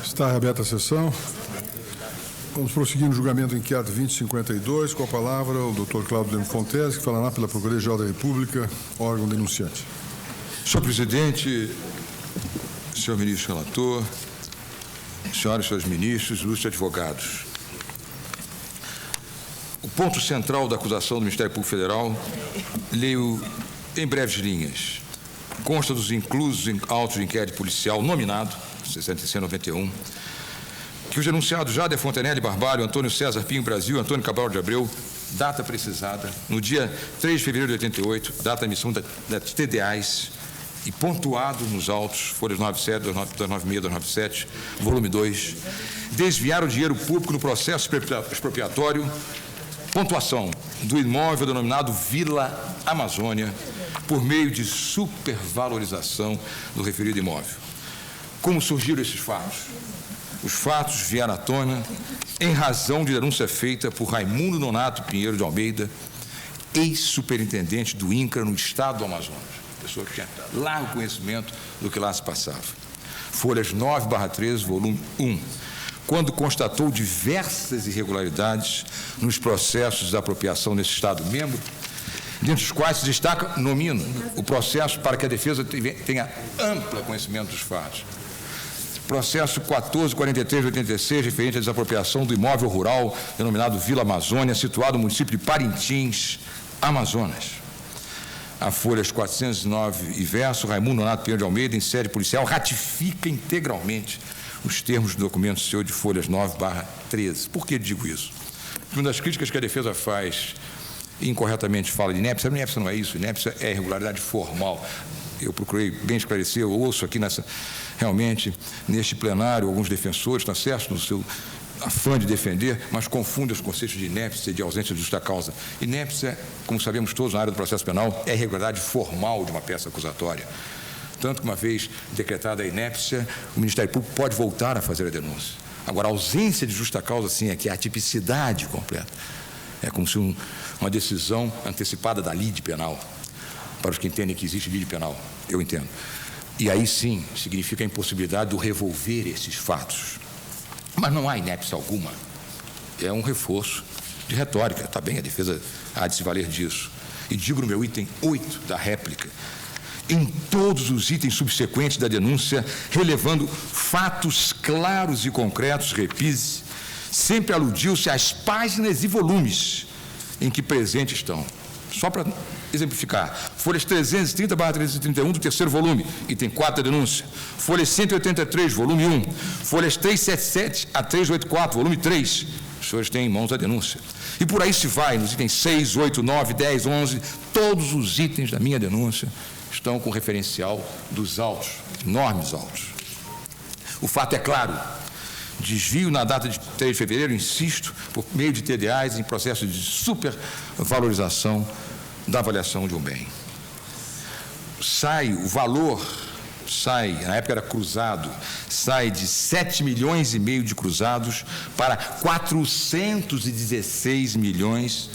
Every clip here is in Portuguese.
Está reaberta a sessão. Vamos prosseguir no julgamento do inquérito 2052, com a palavra o Dr. Cláudio Leme Fontes, que falará pela Procuradoria-Geral da República, órgão denunciante. Senhor presidente, senhor ministro relator, senhoras e senhores ministros, ilustres advogados. O ponto central da acusação do Ministério Público Federal, leio em breves linhas. Consta dos inclusos em autos de inquérito policial nominado, 60C91, que os denunciados Jader Fontenelle Barbalho, Antônio César Pinho Brasil, Antônio Cabral de Abreu, data precisada, no dia 3 de fevereiro de 88, data da emissão das TDAs, e pontuado nos autos, folhas 97, 296, 297, volume 2, desviaram o dinheiro público no processo expropriatório, pontuação do imóvel denominado Vila Amazônia, por meio de supervalorização do referido imóvel. Como surgiram esses fatos? Os fatos vieram à tona em razão de denúncia feita por Raimundo Nonato Pinheiro de Almeida, ex-superintendente do INCRA no estado do Amazonas, pessoa que tinha largo conhecimento do que lá se passava. Folhas 9/13, volume 1, quando constatou diversas irregularidades nos processos de apropriação nesse estado-membro, dentre os quais se destaca, nomino, o processo para que a defesa tenha amplo conhecimento dos fatos. Processo 1443/86, referente à desapropriação do imóvel rural denominado Vila Amazônia, situado no município de Parintins, Amazonas. A folhas 409 e verso, Raimundo Nonato Pinheiro de Almeida, em sede policial, ratifica integralmente os termos do documento seu de folhas 9/13. Por que digo isso? Uma das críticas que a defesa faz, incorretamente fala de inépcia não é isso, inépcia é irregularidade formal. Eu procurei bem esclarecer, eu ouço aqui realmente, neste plenário, alguns defensores, está certo, no seu afã de defender, mas confundem os conceitos de inépcia e de ausência de justa causa. Inépcia, como sabemos todos na área do processo penal, é a irregularidade formal de uma peça acusatória. Tanto que, uma vez decretada a inépcia, o Ministério Público pode voltar a fazer a denúncia. Agora, a ausência de justa causa, sim, é que é a tipicidade completa. É como se uma decisão antecipada da lide penal, para os que entendem que existe lide penal, eu entendo. E aí, sim, significa a impossibilidade do revolver esses fatos. Mas não há inépcia alguma. É um reforço de retórica. Está bem, a defesa há de se valer disso. E digo no meu item 8 da réplica, em todos os itens subsequentes da denúncia, relevando fatos claros e concretos, repise, sempre aludiu-se às páginas e volumes em que presentes estão. Só para exemplificar, folhas 330/331 do terceiro volume, item 4 da denúncia, folhas 183, volume 1, folhas 377 a 384, volume 3, os senhores têm em mãos a denúncia. E por aí se vai, nos itens 6, 8, 9, 10, 11, todos os itens da minha denúncia estão com referencial dos autos, enormes autos. O fato é claro, desvio na data de 3 de fevereiro, insisto, por meio de TDAs em processo de supervalorização da avaliação de um bem. O valor sai, na época era cruzado, sai de 7,5 milhões de cruzados para 416,5 milhões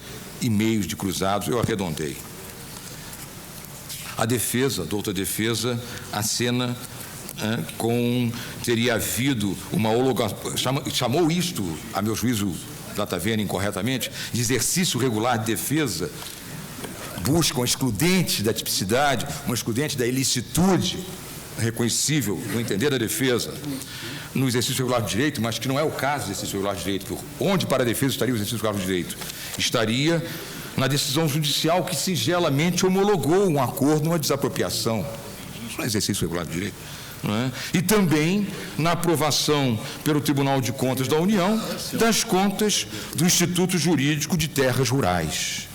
de cruzados, eu arredondei. A defesa, a douta defesa, acena teria havido uma homologação, chamou isto, a meu juízo, data vênia incorretamente, de exercício regular de defesa, buscam excludente da tipicidade, uma excludente da ilicitude reconhecível no entender da defesa no exercício regular de direito, mas que não é o caso do exercício regular de direito. Onde para a defesa estaria o exercício regular de direito? Estaria na decisão judicial que singelamente homologou um acordo, uma desapropriação. Isso não é exercício regular de direito. Não é? E também na aprovação pelo Tribunal de Contas da União das contas do Instituto Jurídico de Terras Rurais.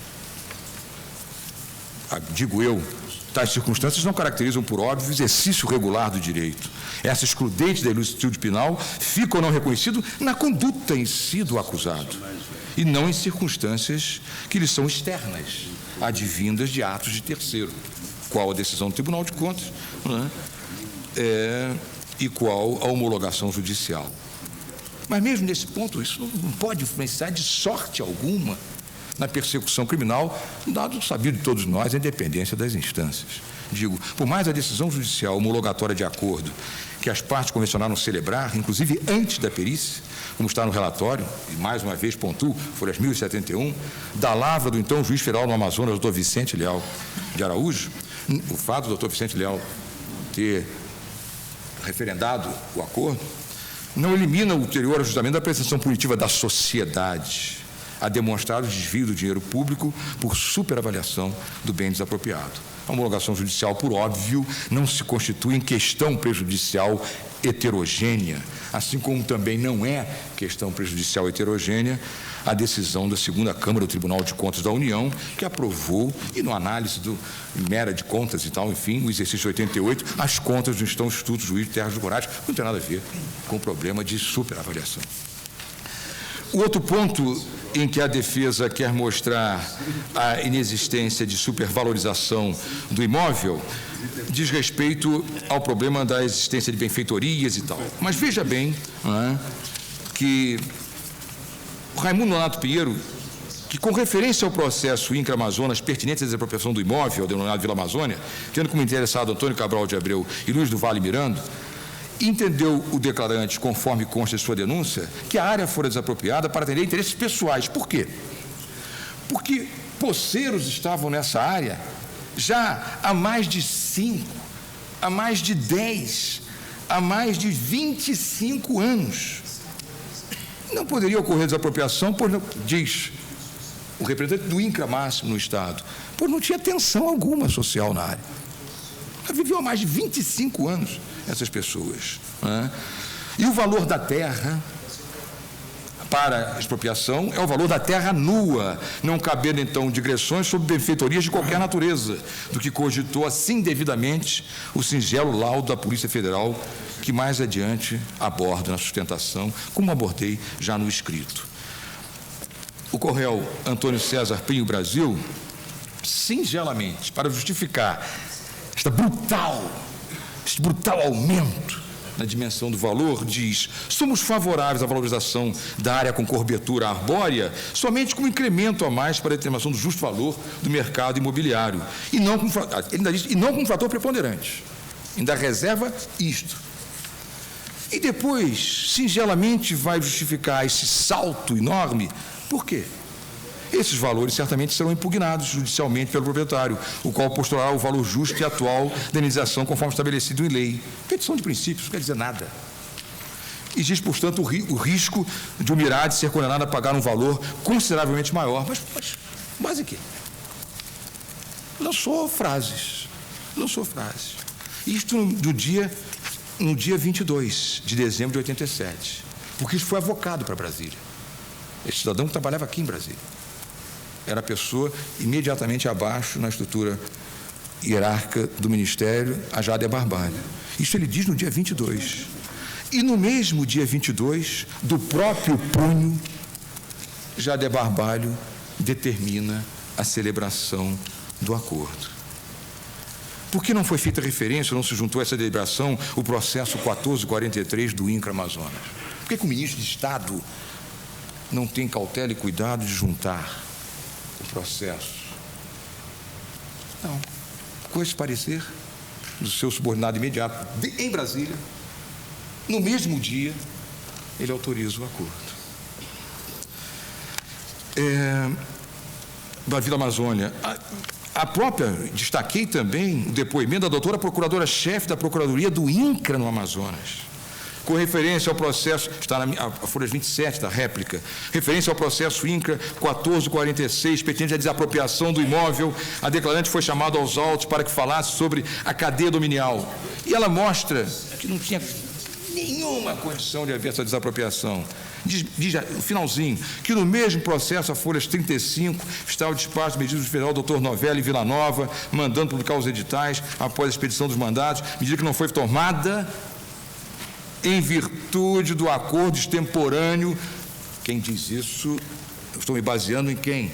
Digo eu, tais circunstâncias não caracterizam por óbvio o exercício regular do direito. Essa excludente da ilicitude penal fica ou não reconhecido na conduta em si do acusado e não em circunstâncias que lhe são externas, advindas de atos de terceiro, qual a decisão do Tribunal de Contas, não é? E qual a homologação judicial. Mas mesmo nesse ponto, isso não pode influenciar de sorte alguma na persecução criminal, dado sabido de todos nós a independência das instâncias. Digo, por mais a decisão judicial homologatória de acordo que as partes convencionaram celebrar, inclusive antes da perícia, como está no relatório, e mais uma vez pontuo, folhas 1071, da lavra do então juiz federal no Amazonas, doutor Vicente Leal de Araújo. O fato do doutor Vicente Leal ter referendado o acordo não elimina o ulterior ajustamento da prestação punitiva da sociedade a demonstrar o desvio do dinheiro público por superavaliação do bem desapropriado. A homologação judicial, por óbvio, não se constitui em questão prejudicial heterogênea, assim como também não é questão prejudicial heterogênea a decisão da segunda Câmara do Tribunal de Contas da União, que aprovou, e no análise mera de contas e tal, enfim, o exercício 88, as contas do Instituto Juiz de Terras do Goiás, não tem nada a ver com o problema de superavaliação. O outro ponto em que a defesa quer mostrar a inexistência de supervalorização do imóvel diz respeito ao problema da existência de benfeitorias e tal. Mas veja bem, que Raimundo Nonato Pinheiro, que com referência ao processo INCRA Amazonas pertinente à desapropriação do imóvel, denominado Vila Amazônia, tendo como interessado Antônio Cabral de Abreu e Luiz do Vale Miranda, entendeu o declarante, conforme consta de sua denúncia, que a área fora desapropriada para atender interesses pessoais. Por quê? Porque poceiros estavam nessa área já há mais de 5, há mais de 10, há mais de 25 anos. Não poderia ocorrer desapropriação, pois não, diz o representante do INCRA máximo no Estado, pois não tinha tensão alguma social na área. Ela viveu há mais de 25 anos, essas pessoas. E o valor da terra para expropriação é o valor da terra nua, não cabendo, então, digressões sobre benfeitorias de qualquer natureza, do que cogitou, assim, devidamente, o singelo laudo da Polícia Federal, que mais adiante abordo na sustentação, como abordei já no escrito. O Correio Antônio César Pinho Brasil, singelamente, para justificar este brutal aumento na dimensão do valor, diz: somos favoráveis à valorização da área com cobertura arbórea somente como incremento a mais para a determinação do justo valor do mercado imobiliário, e não como, ele ainda diz, e não como fator preponderante. Ainda reserva isto. E depois, singelamente, vai justificar esse salto enorme. Por quê? Esses valores certamente serão impugnados judicialmente pelo proprietário, o qual postulará o valor justo e atual da indenização conforme estabelecido em lei. Petição de princípios, não quer dizer nada. Existe, portanto, o risco de o Mirade ser condenado a pagar um valor consideravelmente maior. Mas base aqui. Lançou frases. Isto no dia 22 de dezembro de 87, porque isso foi avocado para Brasília. Esse cidadão trabalhava aqui em Brasília. Era a pessoa imediatamente abaixo na estrutura hierárquica do Ministério, a Jádia Barbalho. Isso ele diz no dia 22. E no mesmo dia 22, do próprio punho, Jádia Barbalho determina a celebração do acordo. Por que não foi feita referência, não se juntou a essa deliberação, o processo 1443 do INCRA Amazonas? Por que o ministro de Estado não tem cautela e cuidado de juntar o processo? Não. Com esse parecer do seu subordinado imediato em Brasília, no mesmo dia, ele autoriza o acordo. Da Vila Amazônia, a própria, destaquei também o depoimento da doutora procuradora-chefe da Procuradoria do INCRA no Amazonas, com referência ao processo, está na folha 27 da réplica, referência ao processo INCRA 1446, pertinente à desapropriação do imóvel. A declarante foi chamada aos autos para que falasse sobre a cadeia dominial. E ela mostra que não tinha nenhuma condição de haver essa desapropriação. Diz no finalzinho que no mesmo processo, a folhas 35, está o despacho do Ministro Federal, doutor Novelli Vila Nova, mandando publicar os editais após a expedição dos mandatos, medida que não foi tomada em virtude do acordo extemporâneo. Quem diz isso, eu estou me baseando em quem?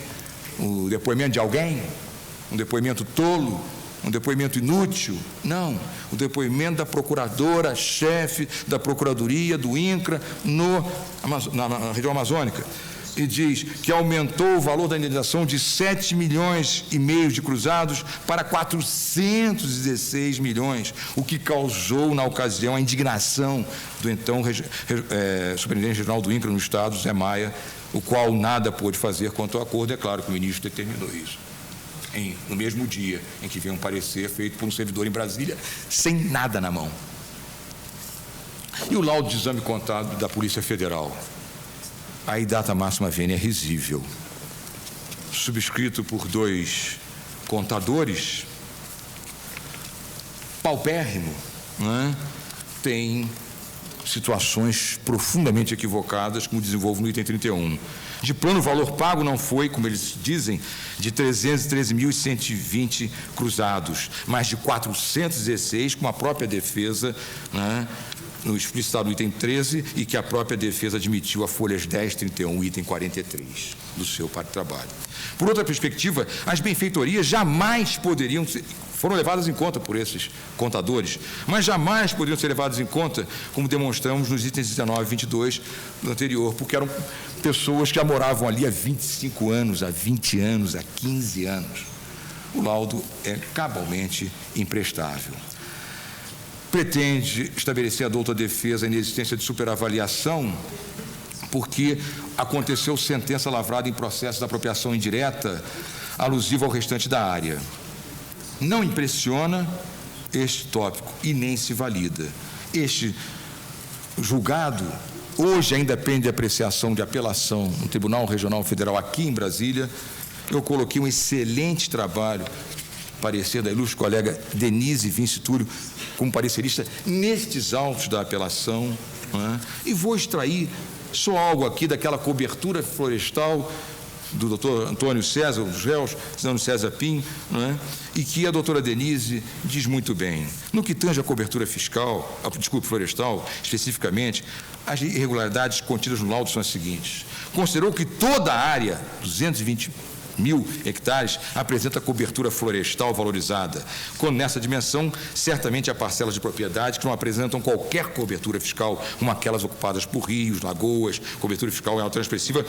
O depoimento de alguém? Um depoimento tolo? Um depoimento inútil? Não, o depoimento da procuradora-chefe da Procuradoria do INCRA na região amazônica, e diz que aumentou o valor da indenização de 7,5 milhões de cruzados para 416 milhões, o que causou, na ocasião, a indignação do então superintendente regional do INCRA no Estado, Zé Maia, o qual nada pôde fazer quanto ao acordo. É claro que o ministro determinou isso no mesmo dia em que veio um parecer feito por um servidor em Brasília, sem nada na mão. E o laudo de exame contábil da Polícia Federal? Aí, data máxima vênia, é risível. Subscrito por 2 contadores, paupérrimo, né? Tem situações profundamente equivocadas, como desenvolvo no item 31. De plano, o valor pago não foi, como eles dizem, de 313.120 cruzados, mas de 416, como a própria defesa, né, no explicitado no item 13, e que a própria defesa admitiu a folhas 10, 31, item 43 do seu trabalho. Por outra perspectiva, as benfeitorias jamais poderiam ser, foram levadas em conta por esses contadores, mas jamais poderiam ser levadas em conta, como demonstramos nos itens 19 e 22 do anterior, porque eram pessoas que já moravam ali há 25 anos, há 20 anos, há 15 anos. O laudo é cabalmente imprestável. Pretende estabelecer a douta defesa a inexistência de superavaliação, porque aconteceu sentença lavrada em processo de apropriação indireta alusiva ao restante da área. Não impressiona este tópico e nem se valida. Este julgado hoje ainda pende apreciação de apelação no Tribunal Regional Federal aqui em Brasília. Eu coloquei um excelente trabalho, parecer da ilustre colega Denise Vince Túlio, como parecerista nestes autos da apelação, né? E vou extrair só algo aqui daquela cobertura florestal do doutor Antônio César, dos réus, Antônio César Pim, né? E que a doutora Denise diz muito bem. No que tange a cobertura fiscal, florestal, especificamente, as irregularidades contidas no laudo são as seguintes. Considerou que toda a área, 220.000 hectares, apresenta cobertura florestal valorizada, quando nessa dimensão, certamente há parcelas de propriedade que não apresentam qualquer cobertura fiscal, como aquelas ocupadas por rios, lagoas, cobertura fiscal é autoexpressiva.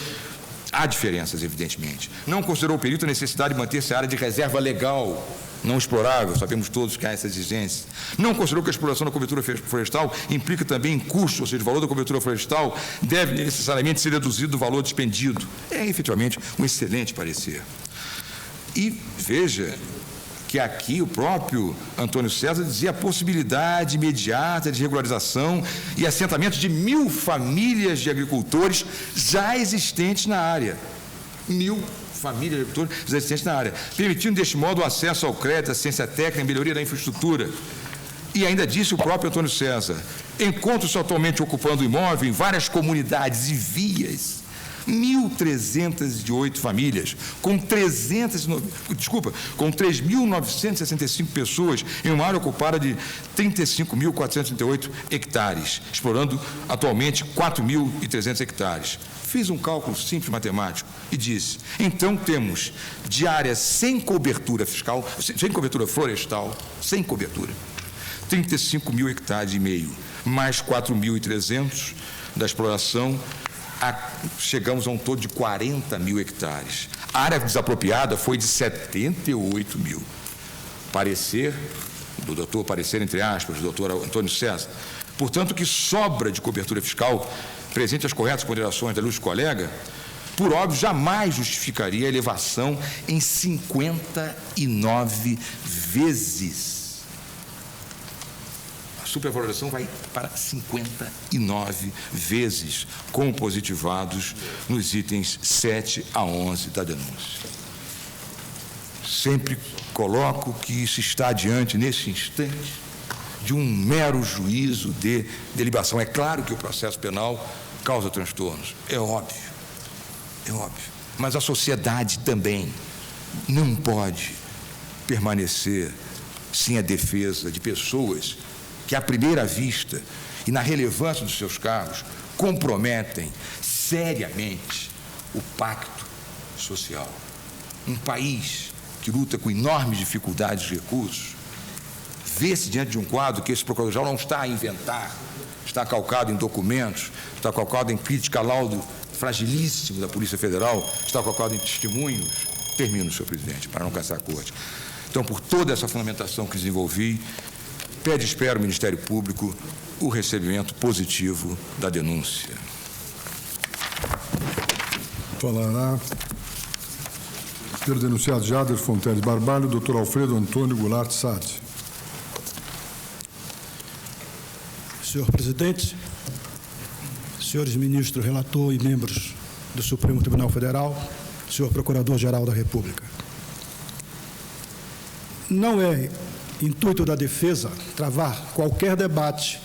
Há diferenças, evidentemente. Não considerou o perito a necessidade de manter-se a área de reserva legal, não explorável, sabemos todos que há essa exigência. Não considerou que a exploração da cobertura florestal implica também em custo, ou seja, o valor da cobertura florestal deve necessariamente ser deduzido do valor despendido. É, efetivamente, um excelente parecer. E veja que aqui o próprio Antônio César dizia a possibilidade imediata de regularização e assentamento de 1.000 famílias de agricultores já existentes na área. 1.000 famílias de agricultores já existentes na área, permitindo deste modo o acesso ao crédito, assistência técnica, melhoria da infraestrutura. E ainda disse o próprio Antônio César, encontram-se atualmente ocupando o imóvel em várias comunidades e vias, 1.308 famílias, com 3.965 pessoas em uma área ocupada de 35.438 hectares, explorando atualmente 4.300 hectares. Fiz um cálculo simples matemático e disse, então temos de área sem cobertura fiscal, sem cobertura florestal, sem cobertura, 35.000 hectares e meio, mais 4.300 da exploração, chegamos a um todo de 40.000 hectares. A área desapropriada foi de 78.000. Parecer, do doutor, parecer entre aspas, do doutor Antônio César. Portanto, que sobra de cobertura fiscal, presente as corretas ponderações da ilustre colega, por óbvio, jamais justificaria a elevação em 59 vezes. Supervalorização vai para 59 vezes, como positivados nos itens 7 a 11 da denúncia. Sempre coloco que isso está diante, nesse instante, de um mero juízo de deliberação. É claro que o processo penal causa transtornos, é óbvio, mas a sociedade também não pode permanecer sem a defesa de pessoas que, à primeira vista e na relevância dos seus cargos, comprometem seriamente o pacto social. Um país que luta com enormes dificuldades de recursos, vê-se diante de um quadro que esse procurador-geral não está a inventar, está calcado em documentos, está calcado em crítica a laudo fragilíssimo da Polícia Federal está colocado em testemunhos. Termino, senhor presidente, para não cansar a corte. Então, por toda essa fundamentação que desenvolvi, pede e espero ao Ministério Público o recebimento positivo da denúncia. Falará pelo denunciado Jader Fonteles Barbalho, doutor Alfredo Antônio Goulart Sade. Senhor presidente, senhores ministros, relator e membros do Supremo Tribunal Federal, senhor Procurador-Geral da República. Não é intuito da defesa travar qualquer debate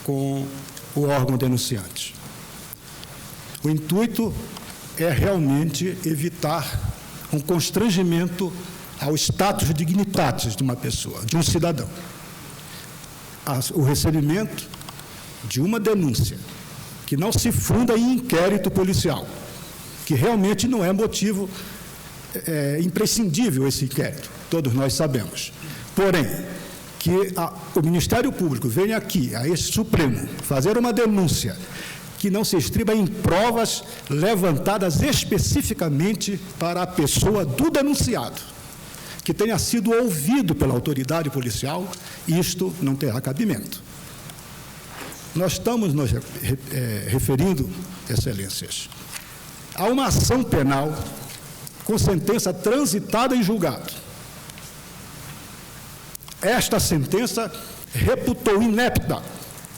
com o órgão denunciante. O intuito é realmente evitar um constrangimento ao status dignitatis de uma pessoa, de um cidadão. O recebimento de uma denúncia que não se funda em inquérito policial, que realmente não é motivo imprescindível esse inquérito, todos nós sabemos. Porém, que o Ministério Público venha aqui, a esse Supremo, fazer uma denúncia que não se estriba em provas levantadas especificamente para a pessoa do denunciado, que tenha sido ouvido pela autoridade policial, isto não terá cabimento. Nós estamos nos referindo, excelências, a uma ação penal com sentença transitada em julgado. Esta sentença reputou inepta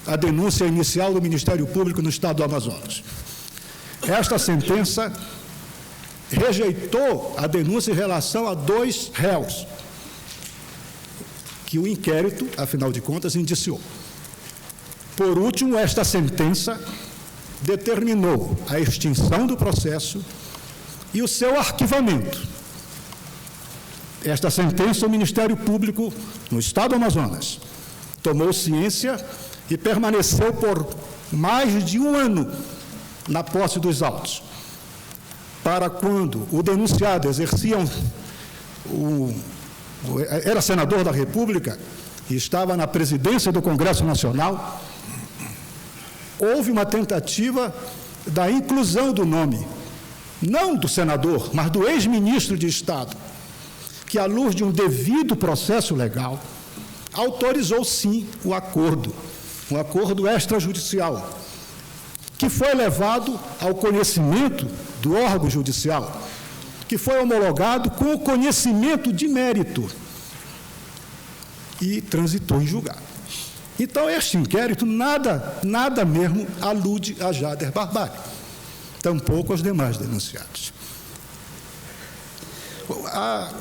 a denúncia inicial do Ministério Público no Estado do Amazonas. Esta sentença rejeitou a denúncia em relação a 2 réus, que o inquérito, afinal de contas, indiciou. Por último, esta sentença determinou a extinção do processo e o seu arquivamento. Esta sentença, o Ministério Público, no Estado do Amazonas, tomou ciência e permaneceu por mais de 1 ano na posse dos autos, para quando o denunciado exercia era senador da República e estava na presidência do Congresso Nacional, houve uma tentativa da inclusão do nome, não do senador, mas do ex-ministro de Estado, que, à luz de um devido processo legal, autorizou, sim, um acordo extrajudicial, que foi levado ao conhecimento do órgão judicial, que foi homologado com o conhecimento de mérito e transitou em julgado. Então, este inquérito nada mesmo alude a Jader Barbalho, tampouco aos demais denunciados.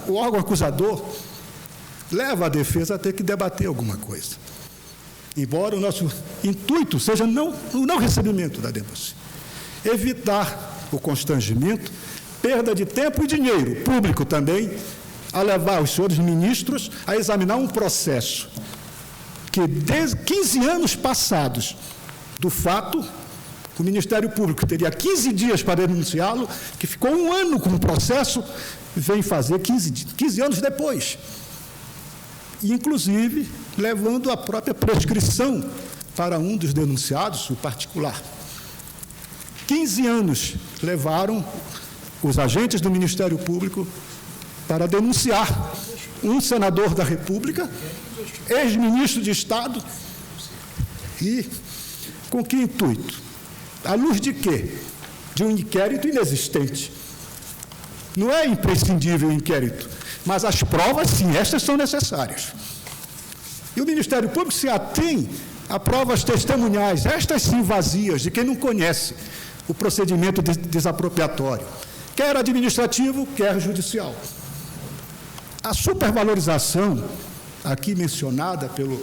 O órgão acusador leva a defesa a ter que debater alguma coisa, embora o nosso intuito seja o não recebimento da denúncia, evitar o constrangimento, perda de tempo e dinheiro público também, a levar os senhores ministros a examinar um processo que, desde 15 anos passados do fato, o Ministério Público teria 15 dias para denunciá-lo, que ficou 1 ano com o processo, vem fazer 15 anos depois. Inclusive, levando a própria prescrição para um dos denunciados, o particular. 15 anos levaram os agentes do Ministério Público para denunciar um senador da República, ex-ministro de Estado, e com que intuito? À luz de quê? De um inquérito inexistente. Não é imprescindível o inquérito, mas as provas, sim, estas são necessárias. E o Ministério Público se atém a provas testemunhais, estas sim vazias, de quem não conhece o procedimento desapropriatório, quer administrativo, quer judicial. A supervalorização, aqui mencionada pelo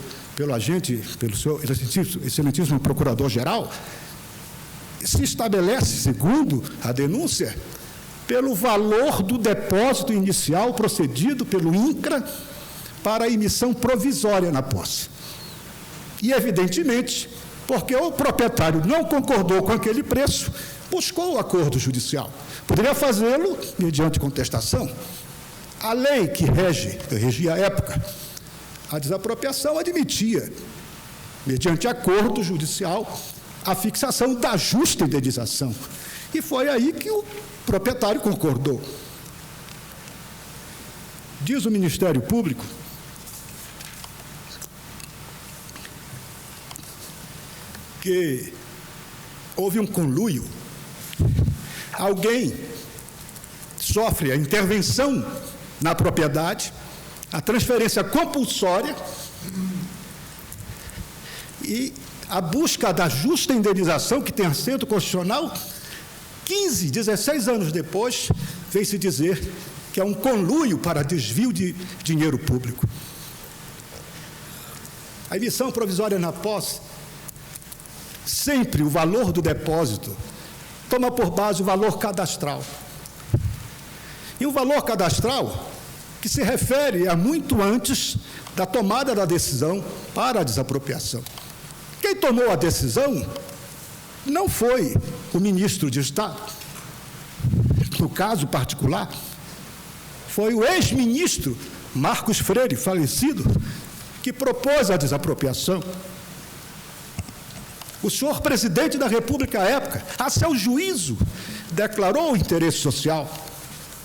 seu excelentíssimo Procurador-Geral, se estabelece, segundo a denúncia, pelo valor do depósito inicial procedido pelo INCRA para a emissão provisória na posse. E, evidentemente, porque o proprietário não concordou com aquele preço, buscou o acordo judicial. Poderia fazê-lo mediante contestação. A lei que regia à época, a desapropriação admitia, mediante acordo judicial, a fixação da justa indenização. E foi aí que o proprietário concordou. Diz o Ministério Público que houve um conluio. Alguém sofre a intervenção na propriedade, a transferência compulsória e a busca da justa indenização, que tem assento constitucional. 15, 16 anos depois, veio-se dizer que é um conluio para desvio de dinheiro público. A emissão provisória na posse, sempre o valor do depósito toma por base o valor cadastral. E o valor cadastral, que se refere a muito antes da tomada da decisão para a desapropriação. Quem tomou a decisão não foi o ministro de Estado. No caso particular, foi o ex-ministro Marcos Freire, falecido, que propôs a desapropriação. O senhor presidente da República à época, a seu juízo, declarou o interesse social.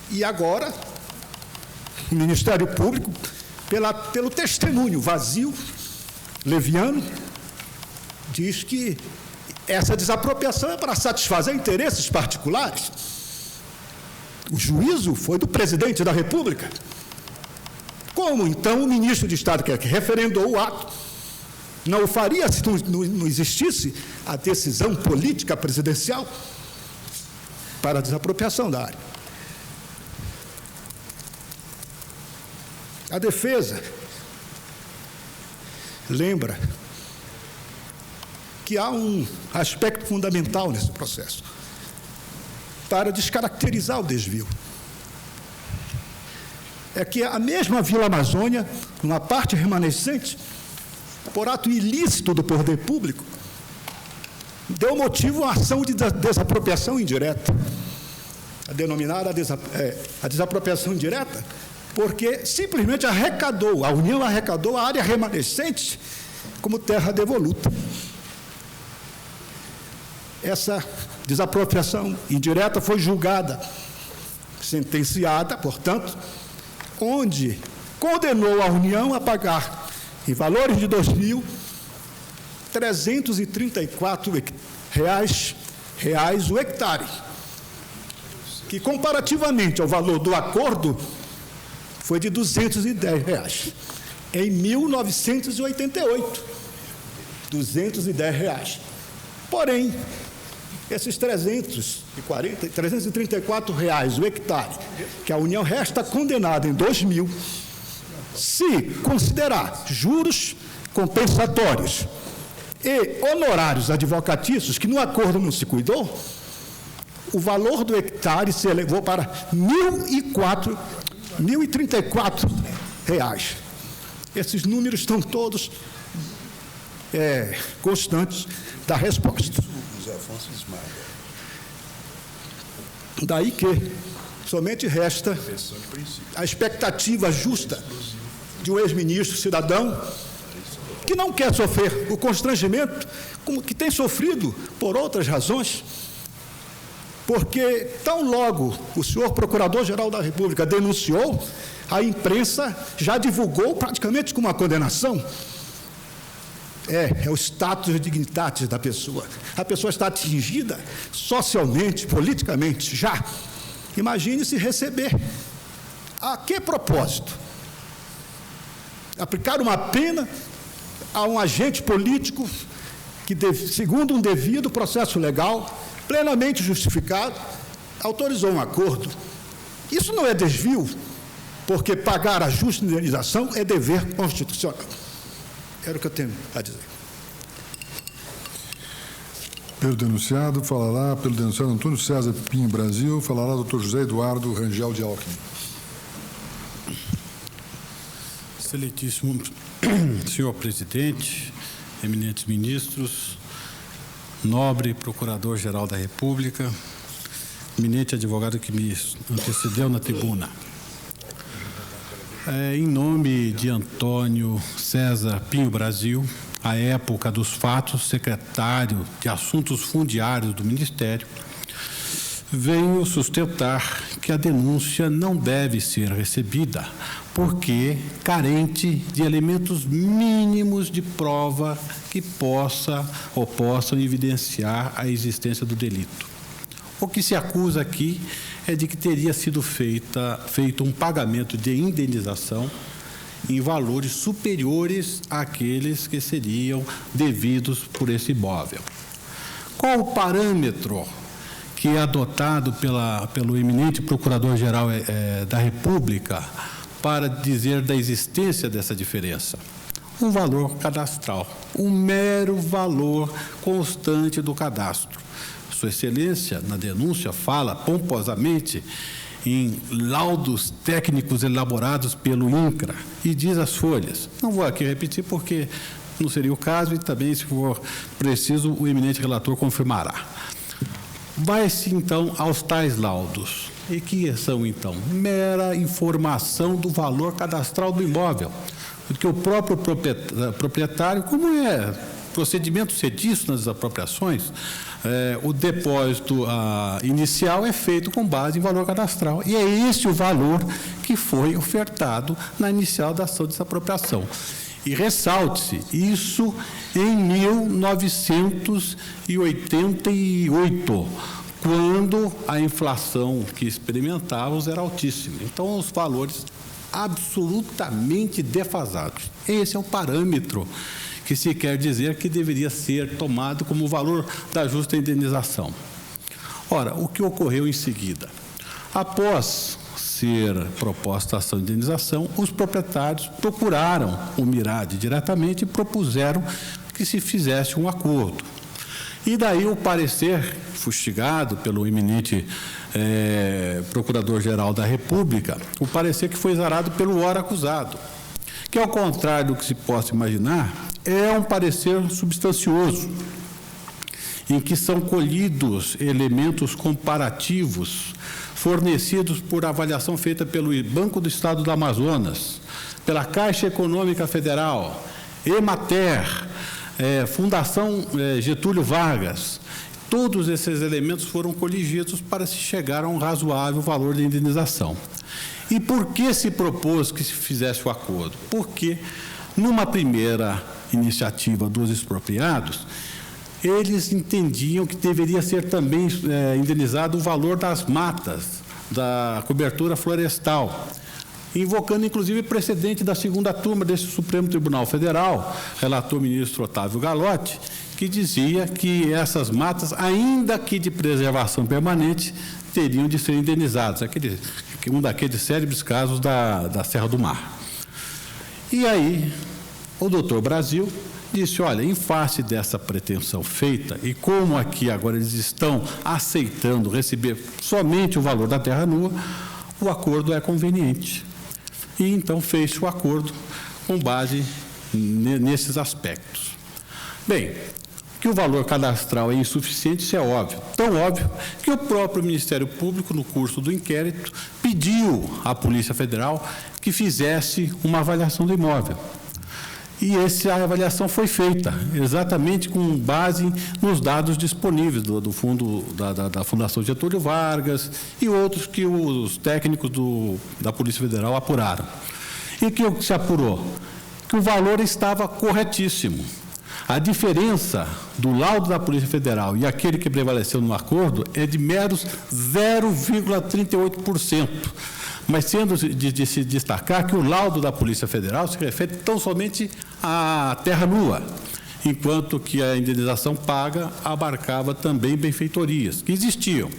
E agora, o Ministério Público, pelo testemunho vazio, leviano, diz que essa desapropriação é para satisfazer interesses particulares. O juízo foi do presidente da República. Como, então, o ministro de Estado, que referendou o ato, não o faria se não existisse a decisão política presidencial para a desapropriação da área? A defesa lembra que há um aspecto fundamental nesse processo para descaracterizar o desvio. É que a mesma Vila Amazônia, numa parte remanescente, por ato ilícito do poder público, deu motivo à ação de desapropriação indireta, a denominada a desapropriação indireta, porque simplesmente a União arrecadou a área remanescente como terra devoluta. Essa desapropriação indireta foi julgada, sentenciada, portanto, onde condenou a União a pagar, em valores de 2.334 reais o hectare, que comparativamente ao valor do acordo foi de R$210, em 1988, R$210. Porém, esses R$334 o hectare, que a União resta condenada em 2000, se considerar juros compensatórios e honorários advocatícios, que no acordo não se cuidou, o valor do hectare se elevou para R$1.034. Esses números estão todos constantes da resposta. Daí que somente resta a expectativa justa de um ex-ministro cidadão que não quer sofrer o constrangimento como que tem sofrido por outras razões, porque tão logo o senhor Procurador-Geral da República denunciou, a imprensa já divulgou praticamente com uma condenação. É o status dignitatis da pessoa. A pessoa está atingida socialmente, politicamente, já. Imagine se receber. A que propósito? Aplicar uma pena a um agente político que, segundo um devido processo legal, plenamente justificado, autorizou um acordo. Isso não é desvio, porque pagar a justa indenização é dever constitucional. Era o que eu tenho a dizer. Pelo denunciado Antônio César Pinho Brasil, falará o Dr. José Eduardo Rangel de Alckmin. Excelentíssimo senhor presidente, eminentes ministros, nobre Procurador-Geral da República, eminente advogado que me antecedeu na tribuna. Em nome de Antônio César Pinho Brasil, à época dos fatos, secretário de Assuntos Fundiários do Ministério, venho sustentar que a denúncia não deve ser recebida, porque carente de elementos mínimos de prova que possam evidenciar a existência do delito. O que se acusa aqui é de que teria sido feito um pagamento de indenização em valores superiores àqueles que seriam devidos por esse imóvel. Qual o parâmetro que é adotado pelo eminente Procurador-Geral da República para dizer da existência dessa diferença? Um valor cadastral, um mero valor constante do cadastro. Sua Excelência, na denúncia, fala pomposamente em laudos técnicos elaborados pelo INCRA e diz as folhas. Não vou aqui repetir porque não seria o caso e também, se for preciso, o eminente relator confirmará. Vai-se, então, aos tais laudos. E que são, então? Mera informação do valor cadastral do imóvel, porque o próprio proprietário, como é procedimento sediço nas apropriações, o depósito inicial é feito com base em valor cadastral. E é esse o valor que foi ofertado na inicial da ação de desapropriação. E ressalte-se, isso em 1988, quando a inflação que experimentávamos era altíssima. Então, os valores absolutamente defasados. Esse é o parâmetro que se quer dizer que deveria ser tomado como valor da justa indenização. Ora, o que ocorreu em seguida? Após ser proposta a ação de indenização, os proprietários procuraram o Mirade diretamente e propuseram que se fizesse um acordo. E daí o parecer, fustigado pelo eminente Procurador-Geral da República, o parecer que foi exarado pelo ora acusado, que, ao contrário do que se possa imaginar, é um parecer substancioso, em que são colhidos elementos comparativos fornecidos por avaliação feita pelo Banco do Estado do Amazonas, pela Caixa Econômica Federal, Emater, Fundação Getúlio Vargas. Todos esses elementos foram coligidos para se chegar a um razoável valor de indenização. E por que se propôs que se fizesse o acordo? Porque, numa primeira iniciativa dos expropriados, eles entendiam que deveria ser também indenizado o valor das matas, da cobertura florestal, invocando, inclusive, precedente da segunda turma desse Supremo Tribunal Federal, relator ministro Otávio Galotti, que dizia que essas matas, ainda que de preservação permanente, teriam de ser indenizadas, um daqueles célebres casos da Serra do Mar. E aí, o doutor Brasil disse, olha, em face dessa pretensão feita, e como aqui agora eles estão aceitando receber somente o valor da terra nua, o acordo é conveniente. E então fez o acordo com base nesses aspectos. Bem, que o valor cadastral é insuficiente, isso é óbvio. Tão óbvio que o próprio Ministério Público, no curso do inquérito, pediu à Polícia Federal que fizesse uma avaliação do imóvel. E essa avaliação foi feita exatamente com base nos dados disponíveis do fundo da Fundação Getúlio Vargas e outros que os técnicos da Polícia Federal apuraram. E o que se apurou? Que o valor estava corretíssimo. A diferença do laudo da Polícia Federal e aquele que prevaleceu no acordo é de meros 0,38%. Mas sendo de se destacar que o laudo da Polícia Federal se refere tão somente à terra nua, enquanto que a indenização paga abarcava também benfeitorias, que existiam.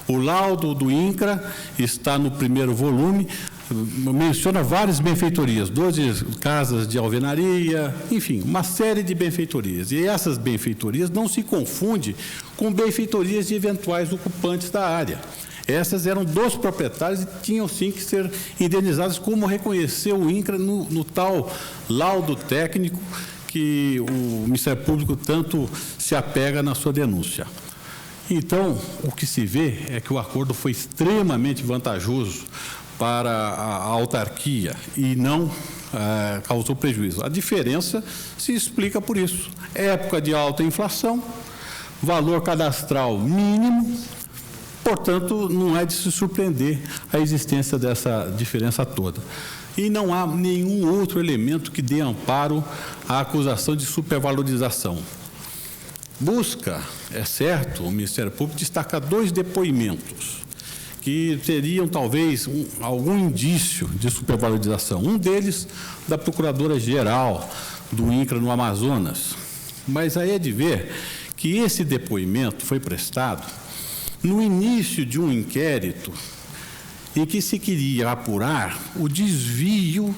O laudo do INCRA está no primeiro volume, menciona várias benfeitorias, 12 casas de alvenaria, enfim, uma série de benfeitorias. E essas benfeitorias não se confundem com benfeitorias de eventuais ocupantes da área. Essas eram dos proprietários e tinham sim que ser indenizadas, como reconheceu o INCRA no tal laudo técnico que o Ministério Público tanto se apega na sua denúncia. Então, o que se vê é que o acordo foi extremamente vantajoso para a autarquia e não causou prejuízo. A diferença se explica por isso. Época de alta inflação, valor cadastral mínimo, Portanto, não é de se surpreender a existência dessa diferença toda. E não há nenhum outro elemento que dê amparo à acusação de supervalorização. Busca, é certo, o Ministério Público destaca 2 depoimentos que teriam, talvez, algum indício de supervalorização. Um deles, da Procuradora-Geral do INCRA no Amazonas. Mas aí é de ver que esse depoimento foi prestado no início de um inquérito em que se queria apurar o desvio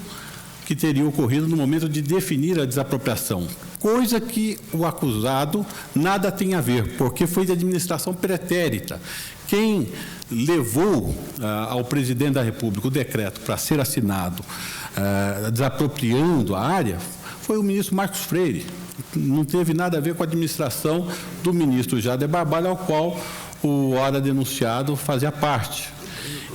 que teria ocorrido no momento de definir a desapropriação, coisa que o acusado nada tem a ver, porque foi de administração pretérita. Quem levou ao presidente da República o decreto para ser assinado, desapropriando a área, foi o ministro Marcos Freire. Não teve nada a ver com a administração do ministro Jader Barbalho, ao qual o ora denunciado fazia parte.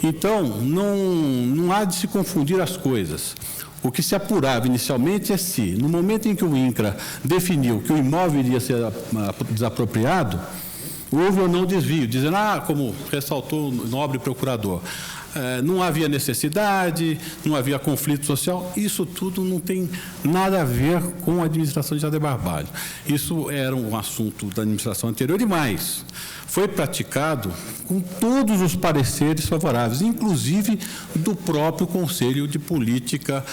Então, não há de se confundir as coisas. O que se apurava inicialmente é se, no momento em que o INCRA definiu que o imóvel iria ser desapropriado, houve ou não desvio, dizendo, como ressaltou o nobre procurador, não havia necessidade, não havia conflito social. Isso tudo não tem nada a ver com a administração de Jader Barbalho. Isso era um assunto da administração anterior e mais. Foi praticado com todos os pareceres favoráveis, inclusive do próprio Conselho de Política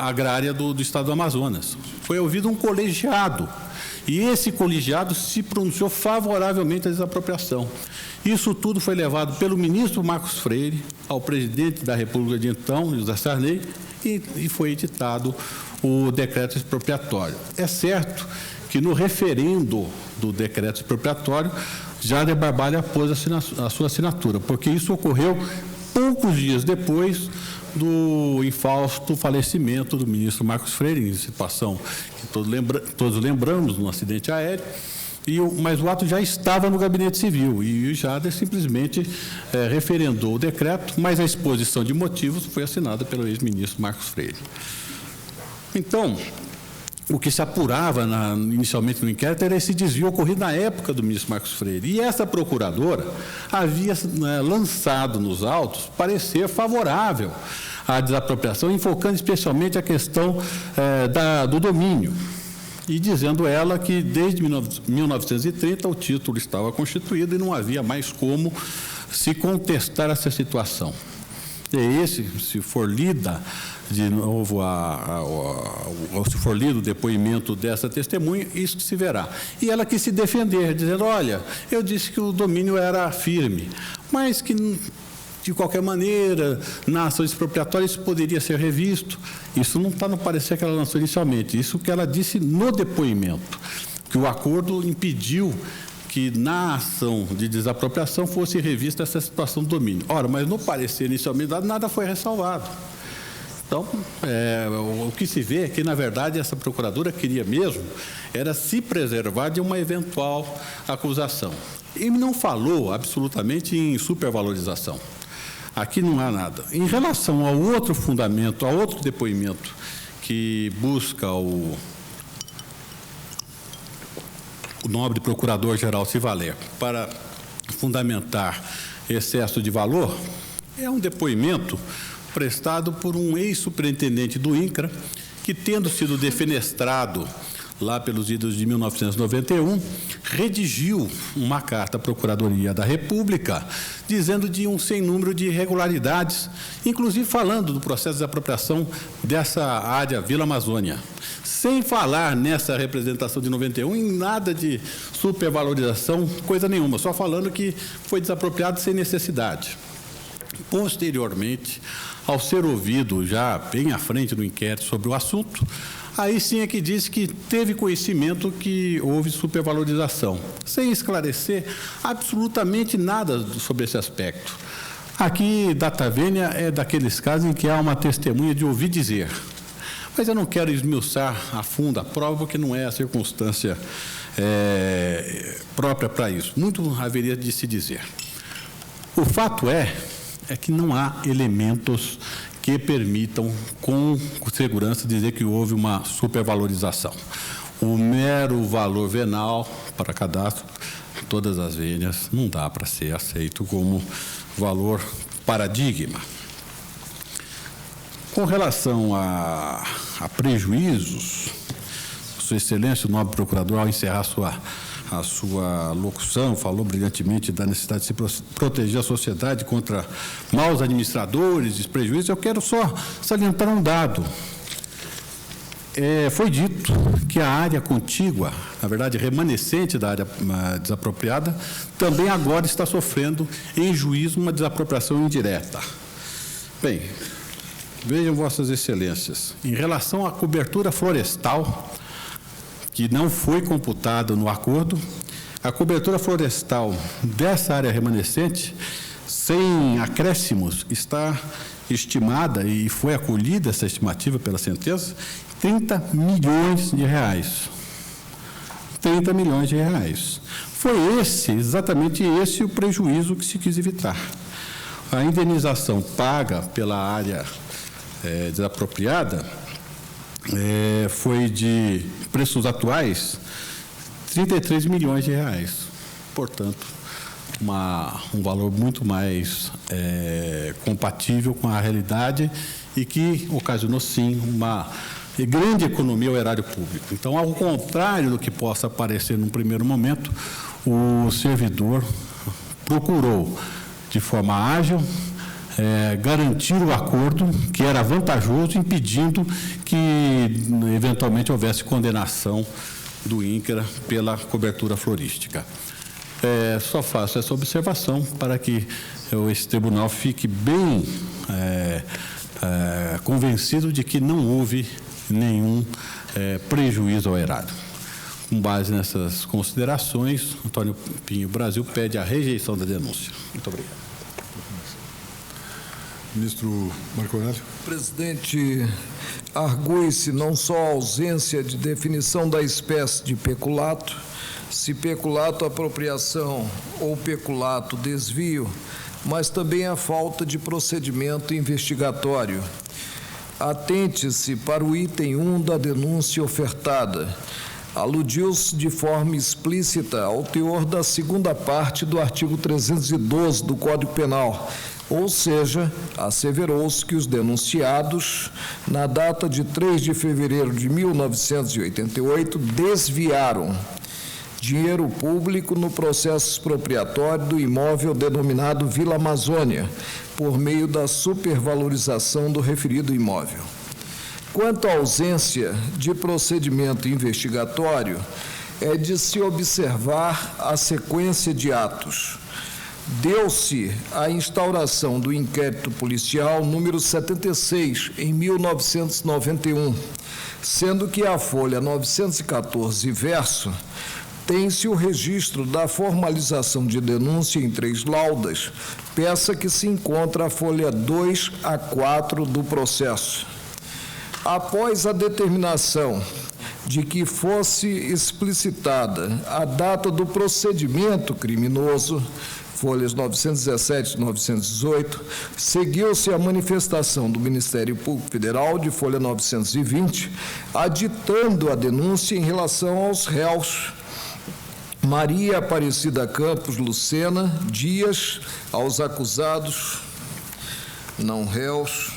Agrária do Estado do Amazonas. Foi ouvido um colegiado, e esse colegiado se pronunciou favoravelmente à desapropriação. Isso tudo foi levado pelo ministro Marcos Freire ao presidente da República de então, José Sarney, e foi editado o decreto expropriatório. É certo que no referendo do decreto expropriatório, Jader Barbalho apôs a sua assinatura, porque isso ocorreu poucos dias depois do infausto falecimento do ministro Marcos Freire, em situação que todos lembramos, num acidente aéreo, mas o ato já estava no Gabinete Civil e o Jader simplesmente referendou o decreto, mas a exposição de motivos foi assinada pelo ex-ministro Marcos Freire. Então, o que se apurava inicialmente no inquérito era esse desvio ocorrido na época do ministro Marcos Freire. E essa procuradora havia lançado nos autos parecer favorável à desapropriação, enfocando especialmente a questão do domínio. E dizendo ela que desde 1930 o título estava constituído e não havia mais como se contestar essa situação. E se for lida de novo, se for lido o depoimento dessa testemunha, isso se verá. E ela quis se defender, dizendo, olha, eu disse que o domínio era firme, mas que, de qualquer maneira, na ação expropriatória isso poderia ser revisto. Isso não está no parecer que ela lançou inicialmente, isso que ela disse no depoimento, que o acordo impediu que na ação de desapropriação fosse revista essa situação do domínio. Ora, mas no parecer inicialmente dado, nada foi ressalvado. Então, o que se vê é que, na verdade, essa procuradora queria mesmo era se preservar de uma eventual acusação. E não falou absolutamente em supervalorização. Aqui não há nada. Em relação ao outro fundamento, ao outro depoimento que busca o nobre procurador-geral se valer para fundamentar excesso de valor, é um depoimento prestado por um ex-superintendente do INCRA, que, tendo sido defenestrado lá pelos idos de 1991, redigiu uma carta à Procuradoria da República, dizendo de um sem número de irregularidades, inclusive falando do processo de apropriação dessa área Vila Amazônia, sem falar nessa representação de 91 em nada de supervalorização, coisa nenhuma, só falando que foi desapropriado sem necessidade. Posteriormente, ao ser ouvido já bem à frente do inquérito sobre o assunto, aí sim é que disse que teve conhecimento que houve supervalorização, sem esclarecer absolutamente nada sobre esse aspecto. Aqui, data vênia é daqueles casos em que há uma testemunha de ouvir dizer. Mas eu não quero esmiuçar a fundo a prova, porque não é a circunstância própria para isso. Muito haveria de se dizer. O fato é que não há elementos que permitam, com segurança, dizer que houve uma supervalorização. O mero valor venal para cadastro todas as vênias, não dá para ser aceito como valor paradigma. Com relação a prejuízos, Sua Excelência, o nobre procurador, ao encerrar a sua locução, falou brilhantemente da necessidade de se proteger a sociedade contra maus administradores e prejuízos. Eu quero só salientar um dado. Foi dito que a área contígua, na verdade remanescente da área desapropriada, também agora está sofrendo em juízo uma desapropriação indireta. Bem, vejam Vossas Excelências, em relação à cobertura florestal, que não foi computada no acordo, a cobertura florestal dessa área remanescente, sem acréscimos, está estimada, e foi acolhida essa estimativa pela sentença, 30 milhões de reais. 30 milhões de reais. Foi exatamente esse o prejuízo que se quis evitar. A indenização paga pela área desapropriada foi de preços atuais 33 milhões de reais. Portanto, um valor muito mais compatível com a realidade e que ocasionou, sim, uma grande economia ao erário público. Então, ao contrário do que possa parecer num primeiro momento, o servidor procurou, de forma ágil, garantir o acordo, que era vantajoso, impedindo que, eventualmente, houvesse condenação do INCRA pela cobertura florística. Só faço essa observação para que esse tribunal fique bem convencido de que não houve nenhum prejuízo ao erário. Com base nessas considerações, Antônio Pinho Brasil pede a rejeição da denúncia. Muito obrigado. Ministro Marco Aurélio. Presidente, argue-se não só a ausência de definição da espécie de peculato, se peculato apropriação ou peculato desvio, mas também a falta de procedimento investigatório. Atente-se para o item 1 da denúncia ofertada. Aludiu-se de forma explícita ao teor da segunda parte do artigo 312 do Código Penal, ou seja, asseverou-se que os denunciados, na data de 3 de fevereiro de 1988, desviaram dinheiro público no processo expropriatório do imóvel denominado Vila Amazônia, por meio da supervalorização do referido imóvel. Quanto à ausência de procedimento investigatório, é de se observar a sequência de atos. Deu-se a instauração do inquérito policial número 76, em 1991, sendo que a folha 914, verso, tem-se o registro da formalização de denúncia em 3 laudas, peça que se encontra a folha 2 a 4 do processo. Após a determinação de que fosse explicitada a data do procedimento criminoso, folhas 917 e 918, seguiu-se a manifestação do Ministério Público Federal, de folha 920, aditando a denúncia em relação aos réus Maria Aparecida Campos Lucena Dias, aos acusados, não réus,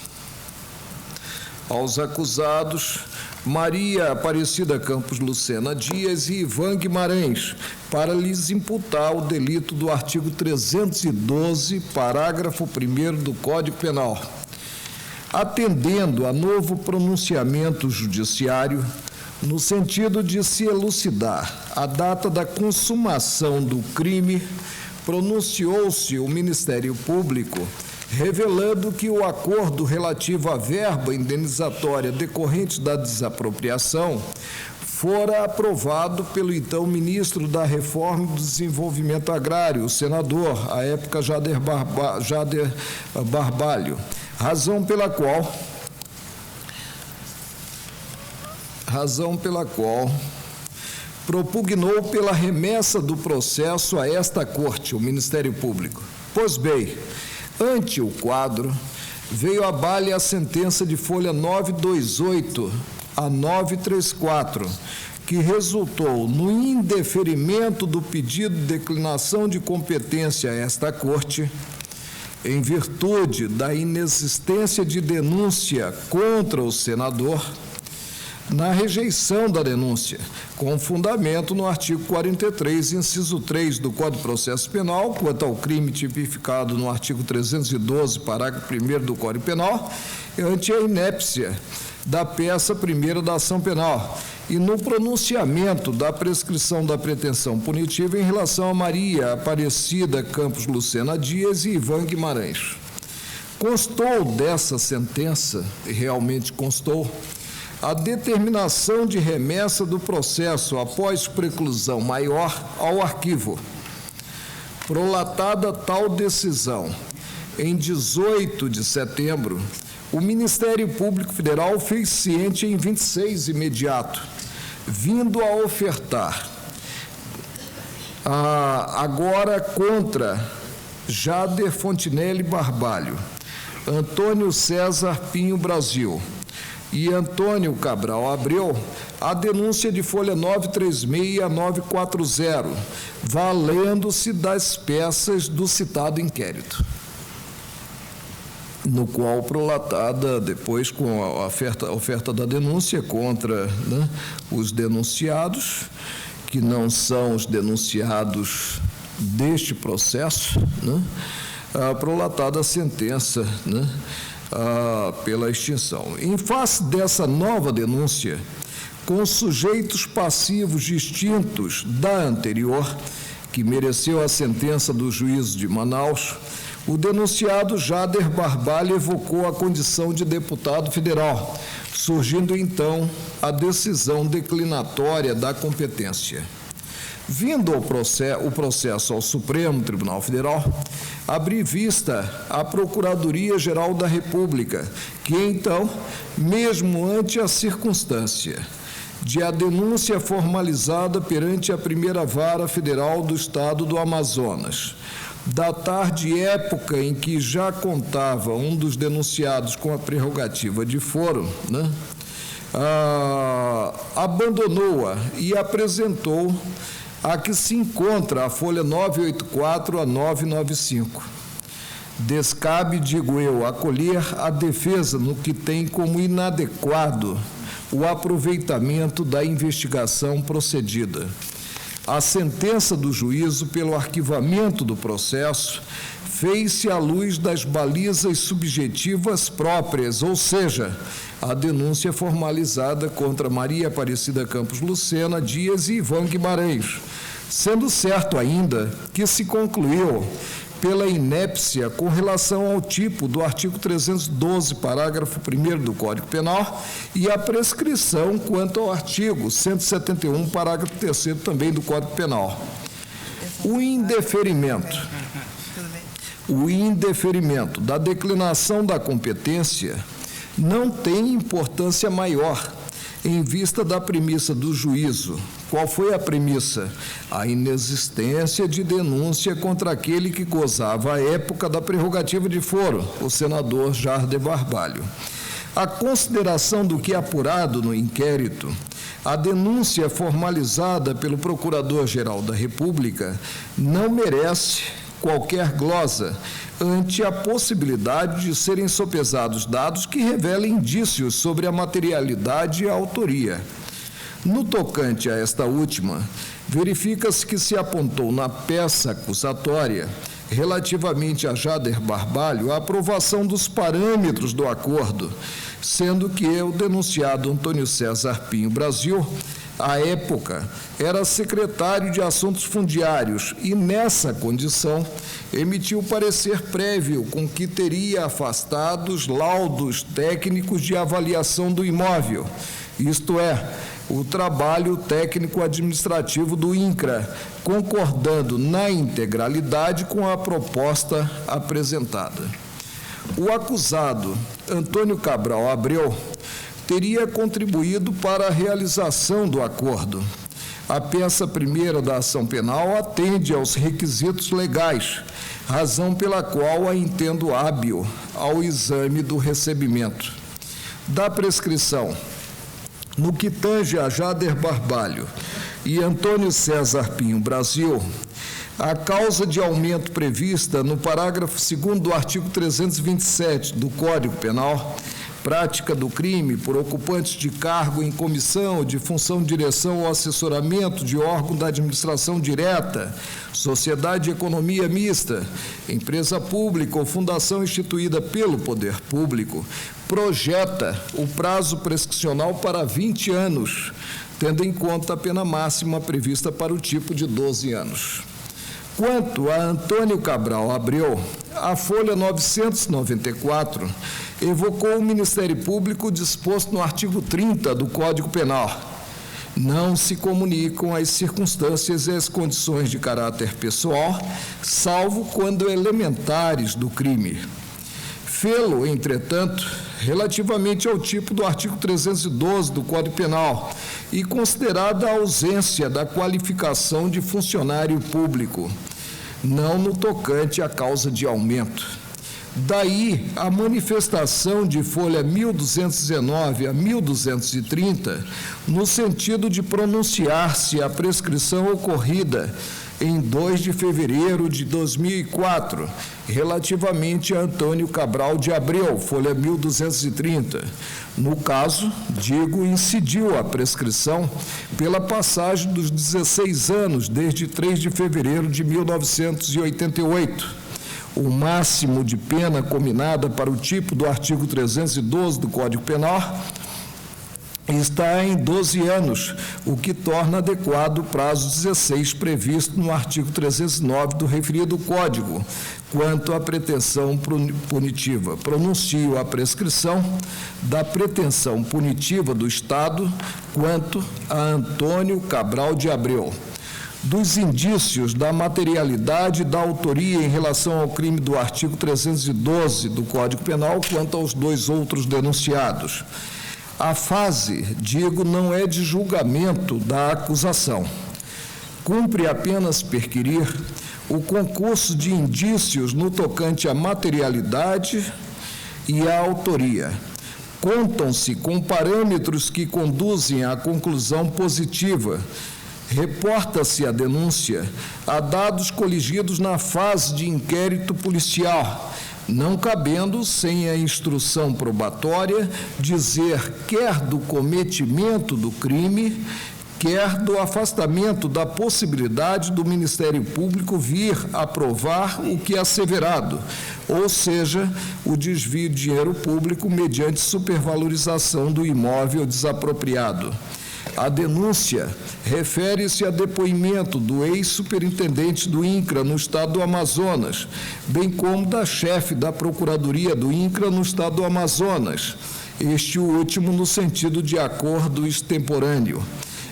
aos acusados Maria Aparecida Campos Lucena Dias e Ivan Guimarães, para lhes imputar o delito do artigo 312, parágrafo 1º do Código Penal. Atendendo a novo pronunciamento judiciário, no sentido de se elucidar a data da consumação do crime, pronunciou-se o Ministério Público, revelando que o acordo relativo à verba indenizatória decorrente da desapropriação fora aprovado pelo então ministro da Reforma e do Desenvolvimento Agrário, o senador, à época Jader Barbalho, razão pela qual propugnou pela remessa do processo a esta Corte, o Ministério Público. Pois bem, ante o quadro, veio à baile a sentença de folha 928 a 934, que resultou no indeferimento do pedido de declinação de competência a esta Corte, em virtude da inexistência de denúncia contra o senador, na rejeição da denúncia, com fundamento no artigo 43, inciso 3 do Código de Processo Penal, quanto ao crime tipificado no artigo 312, parágrafo 1º do Código Penal, ante a inépcia da peça primeira da ação penal, e no pronunciamento da prescrição da pretensão punitiva em relação a Maria Aparecida Campos Lucena Dias e Ivan Guimarães. Constou dessa sentença, e realmente constou, a determinação de remessa do processo após preclusão maior ao arquivo. Prolatada tal decisão, em 18 de setembro, o Ministério Público Federal fez ciente em 26 imediato, vindo a ofertar agora contra Jader Fontinelli Barbalho, Antônio César Pinho Brasil e Antônio Cabral Abreu, a denúncia de folha 936 a 940, valendo-se das peças do citado inquérito, no qual prolatada depois com a oferta da denúncia contra os denunciados, que não são os denunciados deste processo, prolatada a sentença, pela extinção. Em face dessa nova denúncia, com sujeitos passivos distintos da anterior, que mereceu a sentença do juízo de Manaus, o denunciado Jader Barbalho evocou a condição de deputado federal, surgindo então a decisão declinatória da competência. Vindo o processo ao Supremo Tribunal Federal, abri vista à Procuradoria-Geral da República, que então, mesmo ante a circunstância de a denúncia formalizada perante a Primeira Vara Federal do Estado do Amazonas, datar de época em que já contava um dos denunciados com a prerrogativa de foro, abandonou-a e apresentou a que se encontra a folha 984 a 995. Descabe, digo eu, acolher a defesa no que tem como inadequado o aproveitamento da investigação procedida. A sentença do juízo pelo arquivamento do processo fez-se à luz das balizas subjetivas próprias, ou seja, a denúncia formalizada contra Maria Aparecida Campos Lucena Dias e Ivan Guimarães, sendo certo ainda que se concluiu pela inépcia com relação ao tipo do artigo 312, parágrafo 1º do Código Penal, e a prescrição quanto ao artigo 171, parágrafo 3º também do Código Penal. O indeferimento da declinação da competência não tem importância maior em vista da premissa do juízo. Qual foi a premissa? A inexistência de denúncia contra aquele que gozava à época da prerrogativa de foro, o senador Jader Barbalho. A consideração do que é apurado no inquérito, a denúncia formalizada pelo Procurador-Geral da República não merece qualquer glosa ante a possibilidade de serem sopesados dados que revelem indícios sobre a materialidade e a autoria. No tocante a esta última, verifica-se que se apontou na peça acusatória relativamente a Jader Barbalho a aprovação dos parâmetros do acordo, sendo que o denunciado Antônio César Pinho Brasil, à época, era secretário de Assuntos Fundiários e, nessa condição, emitiu parecer prévio com que teria afastado os laudos técnicos de avaliação do imóvel, isto é, o trabalho técnico-administrativo do INCRA, concordando na integralidade com a proposta apresentada. O acusado, Antônio Cabral Abreu, teria contribuído para a realização do acordo. A peça primeira da ação penal atende aos requisitos legais, razão pela qual a entendo hábil ao exame do recebimento. Da prescrição, No que tange a Jader Barbalho e Antônio César Pinho Brasil, a causa de aumento prevista no parágrafo 2º do artigo 327 do Código Penal, prática do crime por ocupantes de cargo em comissão, de função de direção ou assessoramento de órgão da administração direta, sociedade de economia mista, empresa pública ou fundação instituída pelo poder público, projeta o prazo prescricional para 20 anos, tendo em conta a pena máxima prevista para o tipo de 12 anos. Quanto a Antônio Cabral Abreu, a folha 994 evocou o Ministério Público disposto no artigo 30 do Código Penal. Não se comunicam as circunstâncias e as condições de caráter pessoal, salvo quando elementares do crime. Fê-lo, entretanto, relativamente ao tipo do artigo 312 do Código Penal e considerada a ausência da qualificação de funcionário público, não no tocante à causa de aumento. Daí a manifestação de folha 1219 a 1230, no sentido de pronunciar-se a prescrição ocorrida em 2 de fevereiro de 2004, relativamente a Antônio Cabral de Abreu, folha 1230. No caso, incidiu a prescrição pela passagem dos 16 anos, desde 3 de fevereiro de 1988. O máximo de pena combinada para o tipo do artigo 312 do Código Penal está em 12 anos, o que torna adequado o prazo 16 previsto no artigo 309 do referido Código, quanto à pretensão punitiva. Pronuncio a prescrição da pretensão punitiva do Estado quanto a Antônio Cabral de Abreu. Dos indícios da materialidade da autoria em relação ao crime do artigo 312 do Código Penal quanto aos 2 outros denunciados. A fase, não é de julgamento da acusação. Cumpre apenas perquirir o concurso de indícios no tocante à materialidade e à autoria. Contam-se com parâmetros que conduzem à conclusão positiva. Reporta-se a denúncia a dados coligidos na fase de inquérito policial, não cabendo, sem a instrução probatória, dizer quer do cometimento do crime, quer do afastamento da possibilidade do Ministério Público vir a provar o que é asseverado, ou seja, o desvio de dinheiro público mediante supervalorização do imóvel desapropriado. A denúncia refere-se a depoimento do ex-superintendente do INCRA no estado do Amazonas, bem como da chefe da Procuradoria do INCRA no estado do Amazonas, este último no sentido de acordo extemporâneo.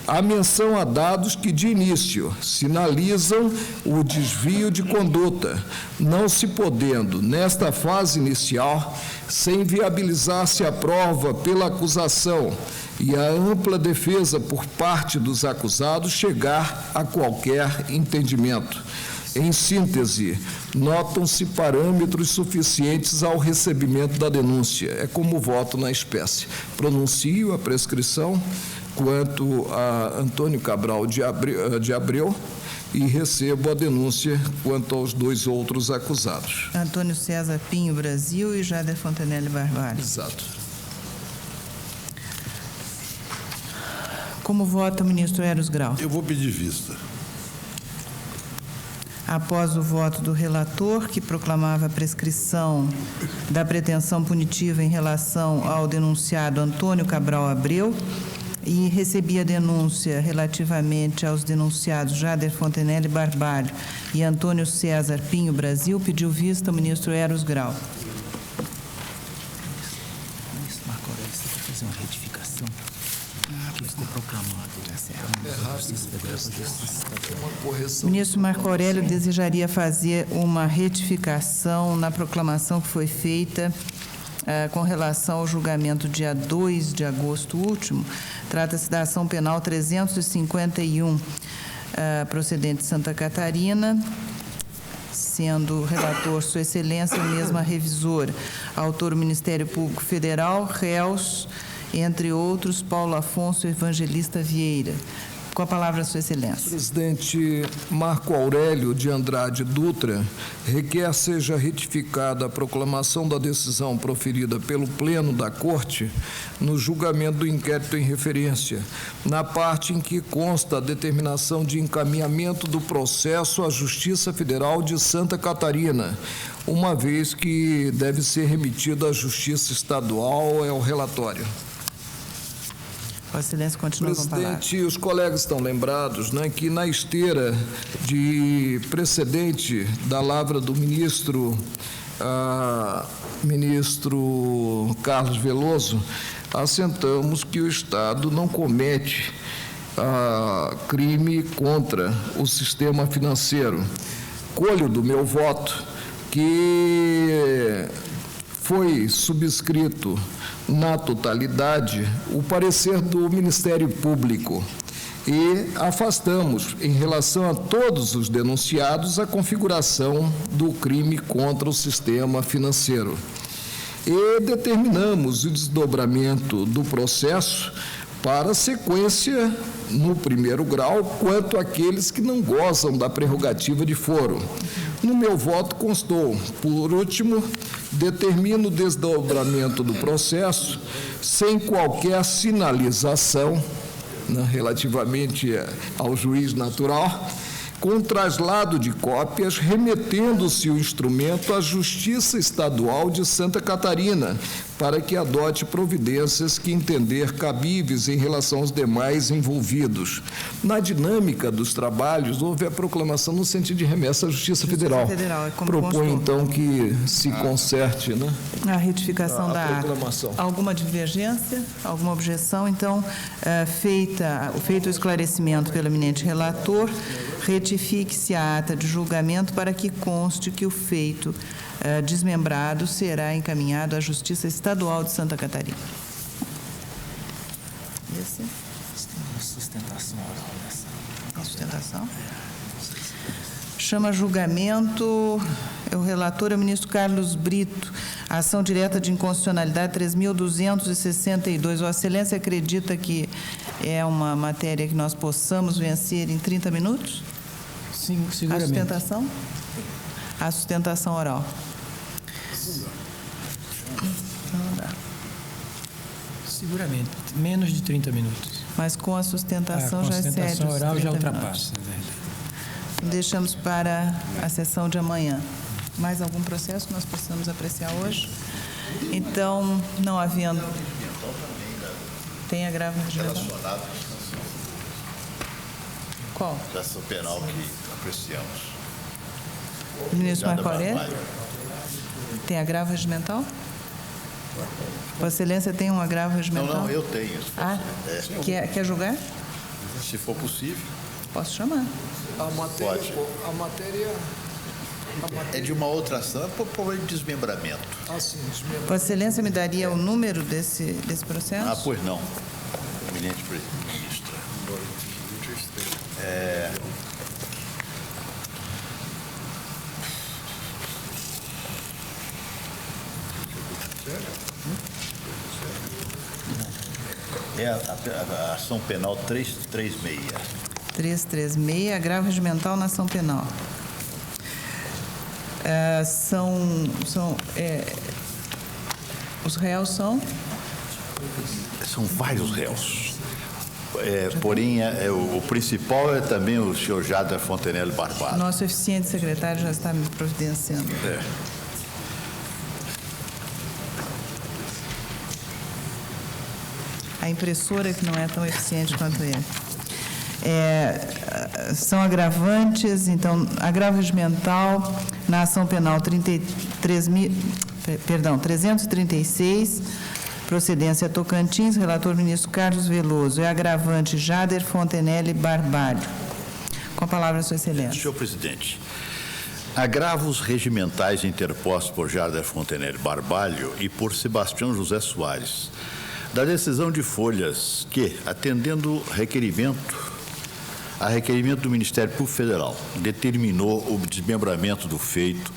Há menção a dados que, de início, sinalizam o desvio de conduta, não se podendo, nesta fase inicial, sem viabilizar-se a prova pela acusação e a ampla defesa por parte dos acusados, chegar a qualquer entendimento. Em síntese, notam-se parâmetros suficientes ao recebimento da denúncia. É como voto na espécie. Pronuncio a prescrição quanto a Antônio Cabral de Abreu e recebo a denúncia quanto aos 2 outros acusados. Antônio César Pinho Brasil e Jader Fontenelle Barbalho. Exato. Como vota o ministro Eros Grau? Eu vou pedir vista. Após o voto do relator, que proclamava a prescrição da pretensão punitiva em relação ao denunciado Antônio Cabral Abreu, e recebi a denúncia relativamente aos denunciados Jader Fontenelle Barbalho e Antônio César Pinho Brasil, pediu vista o ministro Eros Grau. Ministro Marco Aurélio, você quer fazer uma retificação? Que ficou proclamado. O ministro Marco Aurélio desejaria fazer uma retificação na proclamação que foi feita com relação ao julgamento dia 2 de agosto último. Trata-se da ação penal 351, procedente de Santa Catarina, sendo relator Sua Excelência, mesma revisora. Autor o Ministério Público Federal, réus entre outros, Paulo Afonso Evangelista Vieira. Com a palavra, Sua Excelência. Presidente Marco Aurélio de Andrade Dutra requer seja retificada a proclamação da decisão proferida pelo Pleno da Corte no julgamento do inquérito em referência, na parte em que consta a determinação de encaminhamento do processo à Justiça Federal de Santa Catarina, uma vez que deve ser remetido à Justiça Estadual ao relatório. Vossa Excelência, continua com a palavra. Presidente, os colegas estão lembrados, né, que na esteira de precedente da lavra do ministro Carlos Veloso, assentamos que o Estado não comete crime contra o sistema financeiro. Colho do meu voto que foi subscrito na totalidade o parecer do Ministério Público e afastamos, em relação a todos os denunciados, a configuração do crime contra o sistema financeiro. E determinamos o desdobramento do processo para sequência no primeiro grau, quanto àqueles que não gozam da prerrogativa de foro. No meu voto constou, por último, determino o desdobramento do processo sem qualquer sinalização, né, relativamente ao juiz natural, com traslado de cópias, remetendo-se o instrumento à Justiça Estadual de Santa Catarina, para que adote providências que entender cabíveis em relação aos demais envolvidos. Na dinâmica dos trabalhos, houve a proclamação no sentido de remessa à Justiça Federal. Proponho, então, que se conserte, né, a retificação da proclamação. Alguma divergência? Alguma objeção? Então, feito o esclarecimento pelo eminente relator, retifique-se a ata de julgamento para que conste que o feito desmembrado será encaminhado à Justiça Estadual de Santa Catarina. Esse? Sustentação oral dessa. Tem sustentação? Chama a julgamento o relator é o ministro Carlos Brito. A ação direta de inconstitucionalidade 3.262. Vossa Excelência acredita que é uma matéria que nós possamos vencer em 30 minutos? Sim, seguramente. A sustentação? A sustentação oral. Não dá. Seguramente, menos de 30 minutos. Mas com a sustentação já excede os 30 minutos. A sustentação oral já ultrapassa. Deixamos para a sessão de amanhã. Mais algum processo que nós possamos apreciar hoje? Então, não havendo... Tem agravo regimental? Qual? Da ação penal que apreciamos. Ministro Marco Aurélio? Tem agravo regimental? Vossa Excelência tem um agravo regimental? Não, eu tenho. Quer julgar? Se for possível. Posso chamar. A matéria, Pode. a matéria É de uma outra ação, é por problema de desmembramento. assim, desmembramento. Vossa Excelência me daria o número desse processo? Ah, pois não. Eminente ministra. É a ação penal 336. 336, agravo regimental na ação penal. Os réus são? São vários réus. Porém, o principal é também o senhor Jader Fontenelle Barbado. Nosso eficiente secretário já está me providenciando. A impressora que não é tão eficiente quanto ele. São agravantes, então, agravo regimental na ação penal 336, procedência Tocantins, relator ministro Carlos Veloso. É agravante Jader Fontenelle Barbalho. Com a palavra, Sua Excelência. Senhor presidente, agravos regimentais interpostos por Jader Fontenelle Barbalho e por Sebastião José Soares, da decisão de Folhas que, atendendo a requerimento do Ministério Público Federal, determinou o desmembramento do feito